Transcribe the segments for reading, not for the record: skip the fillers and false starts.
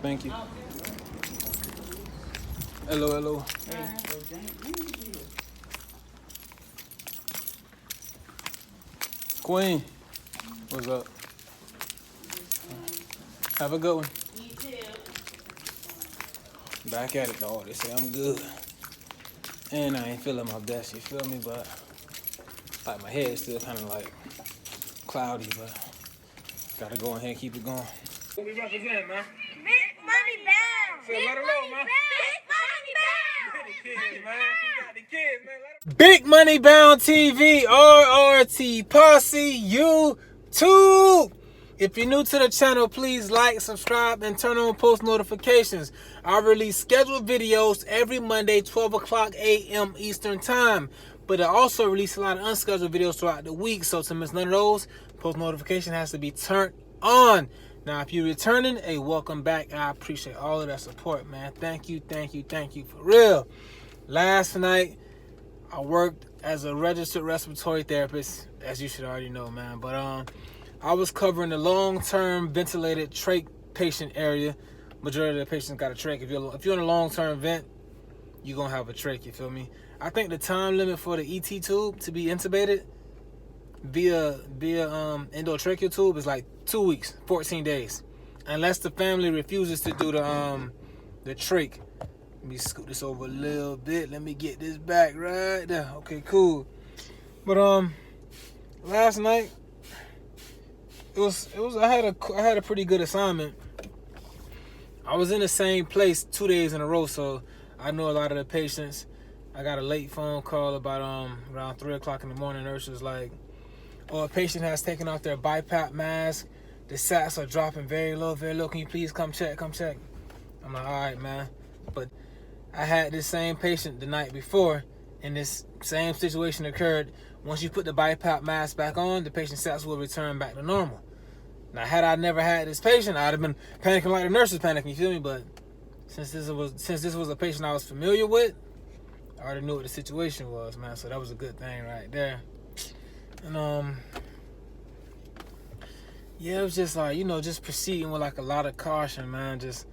Thank you. Hello. Queen, what's up? Have a good one. You too. Back at it, dog. They say I'm good. And I ain't feeling my best, you feel me? But like my head's still kind of like cloudy, but gotta go ahead and keep it going. What we represent, man? Big money bound. So let her know, man. Big money bound. The kids, man. We got the kids, man. Big Money Bound TV, RRT Posse, YouTube. If you're new to the channel, please like, subscribe, and turn on post notifications. I release scheduled videos every Monday, 12 o'clock a.m. Eastern Time. But I also release a lot of unscheduled videos throughout the week. So to miss none of those, post notification has to be turned on. Now, if you're returning, hey, welcome back. I appreciate all of that support, man. Thank you for real. Last night, I worked as a registered respiratory therapist, as you should already know, man. But I was covering the long-term ventilated trach patient area. Majority of the patients got a trach. If you're in a long-term vent, you're gonna have a trach. You feel me? I think the time limit for the ET tube to be intubated via endotracheal tube is like 2 weeks, 14 days, unless the family refuses to do the trach. Let me scoot this over a little bit. Let me get this back right there. Okay, cool. But last night I had a pretty good assignment. I was in the same place 2 days in a row, so I know a lot of the patients. I got a late phone call about around 3 o'clock in the morning. Nurse was like, "Oh, a patient has taken off their BiPAP mask. The sats are dropping very low, very low. Can you please come check?" I'm like, "All right, man." But I had this same patient the night before, and this same situation occurred. Once you put the BiPAP mask back on, the patient's sats will return back to normal. Now, had I never had this patient, I'd have been panicking like the nurse was panicking, you feel me? But since this was a patient I was familiar with, I already knew what the situation was, man. So that was a good thing right there. And yeah, it was just like, just proceeding with like a lot of caution, man. Just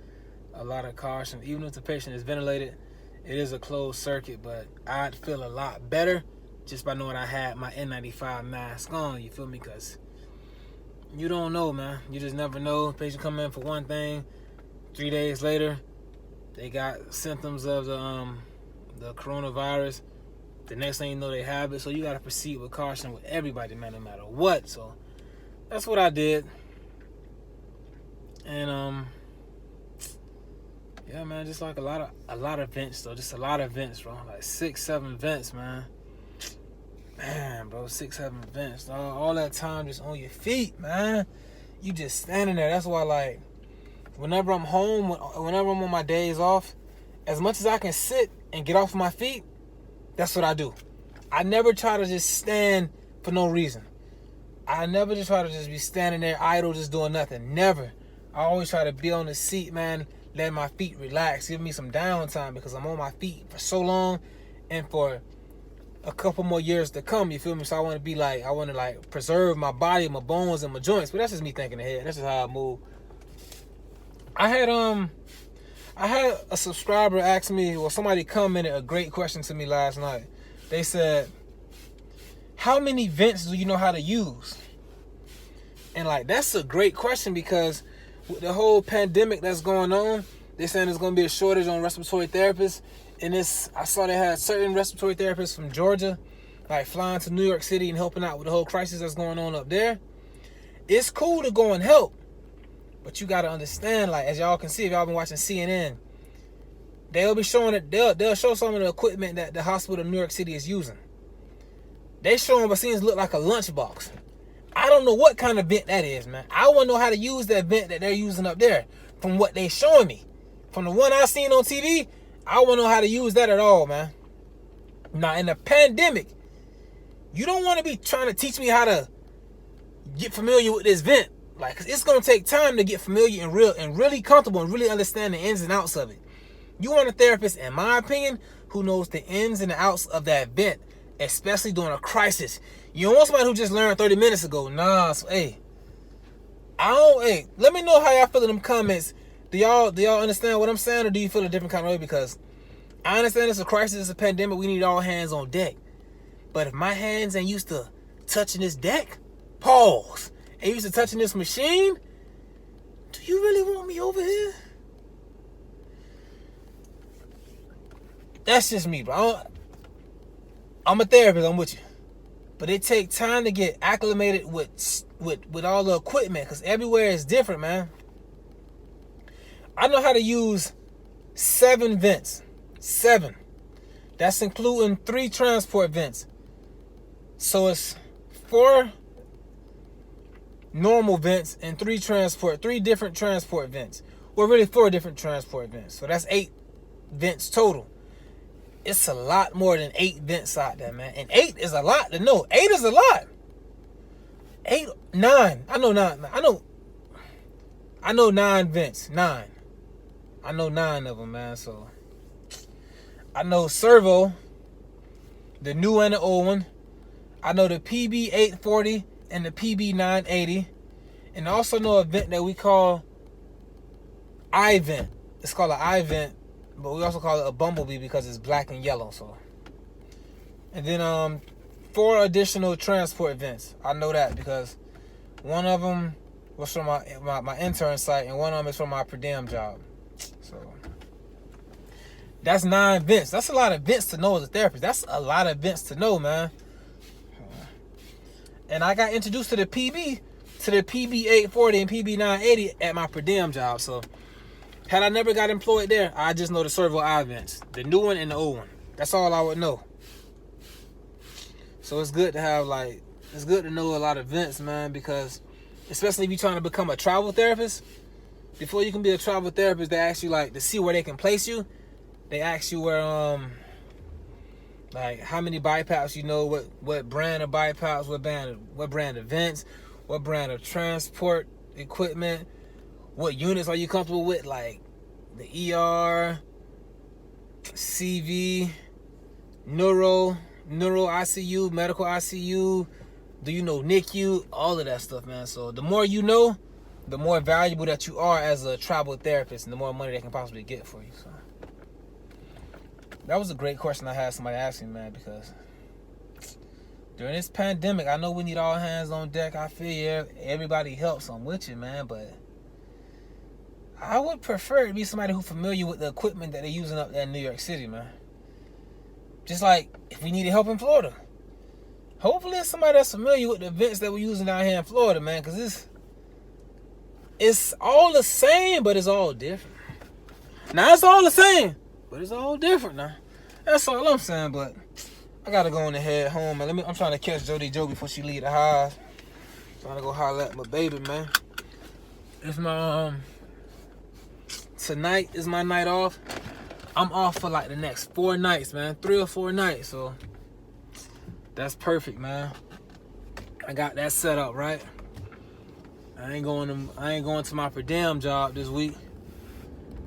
a lot of caution. Even if the patient is ventilated, it is a closed circuit, but I'd feel a lot better just by knowing I had my N95 mask on, you feel me? Because you don't know, man. You just never know. Patient come in for one thing, 3 days later, they got symptoms of the coronavirus. The next thing you know, they have it. So you got to proceed with caution with everybody, man, no matter what. So that's what I did. And yeah, man, just like a lot of vents, though. Just a lot of vents, bro. Like 6-7 vents, man. Man, bro, 6-7 vents, dog. All that time just on your feet, man. You just standing there. That's why, like, whenever I'm home, whenever I'm on my days off, as much as I can sit and get off my feet, that's what I do. I never try to just stand for no reason. I never just try to just be standing there idle, just doing nothing. Never. I always try to be on the seat, man, let my feet relax, give me some downtime, because I'm on my feet for so long and for a couple more years to come, you feel me? So I want to preserve my body, my bones, and my joints. But that's just me thinking ahead. That's just how I move. I had a subscriber ask me, well, somebody commented a great question to me last night. They said, "How many vents do you know how to use?" And like, that's a great question, because with the whole pandemic that's going on, they're saying there's going to be a shortage on respiratory therapists. And I saw they had certain respiratory therapists from Georgia, like flying to New York City and helping out with the whole crisis that's going on up there. It's cool to go and help, but you got to understand, like, as y'all can see, if y'all been watching CNN, they'll be showing it. They'll show some of the equipment that the hospital in New York City is using. They showing what seems to look like a lunchbox. I don't know what kind of vent that is, man. I want to know how to use that vent that they're using up there. From what they showing me, from the one I seen on TV, I want to know how to use that at all, man. Now, in the pandemic, you don't want to be trying to teach me how to get familiar with this vent. Like, 'cause it's going to take time to get familiar and really comfortable and really understand the ins and outs of it. You want a therapist, in my opinion, who knows the ins and the outs of that vent, especially during a crisis. You don't want somebody who just learned 30 minutes ago. Nah, so, let me know how y'all feel in them comments. Do y'all understand what I'm saying, or do you feel a different kind of way? Because I understand it's a crisis, it's a pandemic, we need all hands on deck. But if my hands ain't used to touching this deck, pause, ain't used to touching this machine, do you really want me over here? That's just me, bro. I'm a therapist, I'm with you. But it take time to get acclimated with all the equipment, because everywhere is different, man. I know how to use 7 vents. 7. That's including 3 transport vents. So it's 4 normal vents and 3 different transport vents. Well, really 4 different transport vents. So that's 8 vents total. It's a lot more than 8 vents out there, man. And 8 is a lot to know. 8 is a lot. 8, 9. I know 9. I know 9 vents. 9. I know 9 of them, man. So I know servo, the new and the old one. I know the PB840 and the PB980. And I also know a vent that we call I-vent. It's called an I-vent, but we also call it a bumblebee because it's black and yellow. So, and then 4 additional transport vents. I know that because one of them was from my intern site, and one of them is from my per diem job. So that's 9 vents. That's a lot of vents to know as a therapist. That's a lot of vents to know, man. And I got introduced to the PB840 and PB980 at my per diem job. So had I never got employed there, I just know the servo I vents, the new one and the old one. That's all I would know. So it's good to have it's good to know a lot of vents, man, because especially if you're trying to become a travel therapist, before you can be a travel therapist, they ask you to see where they can place you. They ask you where how many BiPAPs you know, what brand of BiPAPs, what brand of vents, what brand of transport equipment, what units are you comfortable with, like the ER, CV, neuro ICU, medical ICU, do you know NICU, all of that stuff, man. So the more you know, the more valuable that you are as a travel therapist, and the more money they can possibly get for you. So that was a great question I had somebody ask me, man, because during this pandemic, I know we need all hands on deck. I feel everybody helps. I'm with you, man, but I would prefer to be somebody who's familiar with the equipment that they're using up there in New York City, man. Just like if we needed help in Florida. Hopefully it's somebody that's familiar with the vents that we're using down here in Florida, man, because it's all the same, but it's all different. Now, it's all the same, but it's all different now. That's all I'm saying, but I got to go on and head home, man. I'm trying to catch Jody Joe before she leave the house. Trying to go holler at my baby, man. It's my, tonight is my night off. I'm off for the next 4 nights, man. 3 or 4 nights, so that's perfect, man. I got that set up, right? I ain't going to my per diem job this week.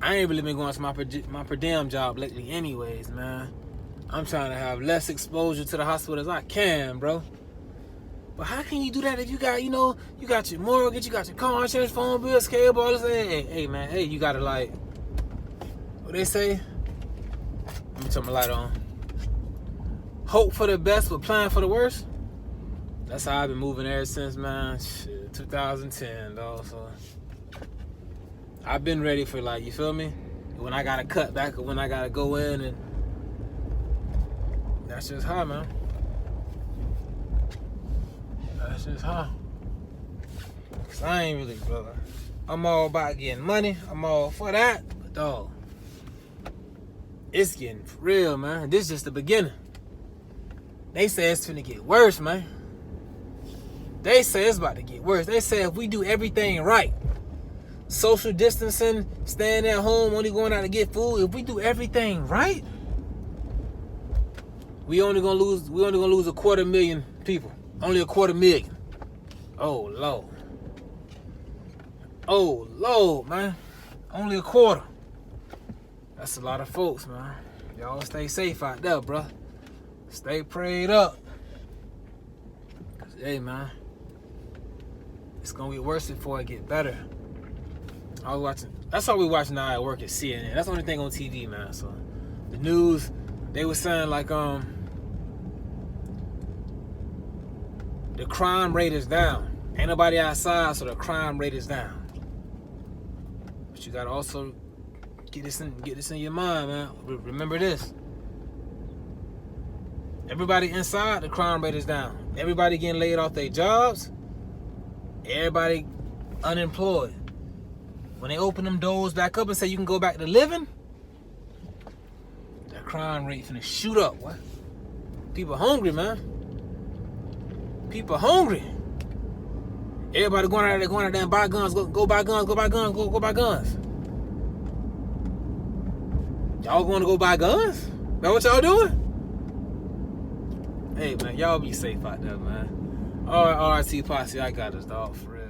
I ain't really been going to my per diem job lately anyways, man. I'm trying to have less exposure to the hospital as I can, bro. But how can you do that if you got, you got your mortgage, you got your car insurance, phone bills, cable, all this? Hey, man, you got to what they say? Let me turn my light on. Hope for the best, but plan for the worst. That's how I've been moving ever since, man. 2010, dog. So I've been ready for you feel me? When I gotta cut back or when I gotta go in, and that's just how, man. That's just how. Cause I ain't really, brother. I'm all about getting money. I'm all for that, but dog, it's getting real, man. This is just the beginning. They say it's finna get worse, man. They say it's about to get worse. They say if we do everything right, social distancing, staying at home, only going out to get food, if we do everything right, we only gonna lose 250,000 people. Only 250,000. Oh Lord, man. Only a quarter. That's a lot of folks, man. Y'all stay safe out there, bro. Stay prayed up. Cause, hey, man, it's gonna get worse before it get better. I was That's all we watch now at work is CNN. That's the only thing on TV, man. So the news, they were saying like the crime rate is down. Ain't nobody outside, so the crime rate is down. But you gotta also get this in your mind, man. Remember this. Everybody inside, the crime rate is down. Everybody getting laid off their jobs. Everybody unemployed. When they open them doors back up and say you can go back to living, the crime rate finna shoot up. What? People hungry, man. People hungry. Everybody going out there and buy guns. Go buy guns. Go buy guns. Go buy guns. Y'all going to go buy guns? That what y'all doing? Hey, man, y'all be safe out there, man. All right, RT Posse, I got us, dog, for real.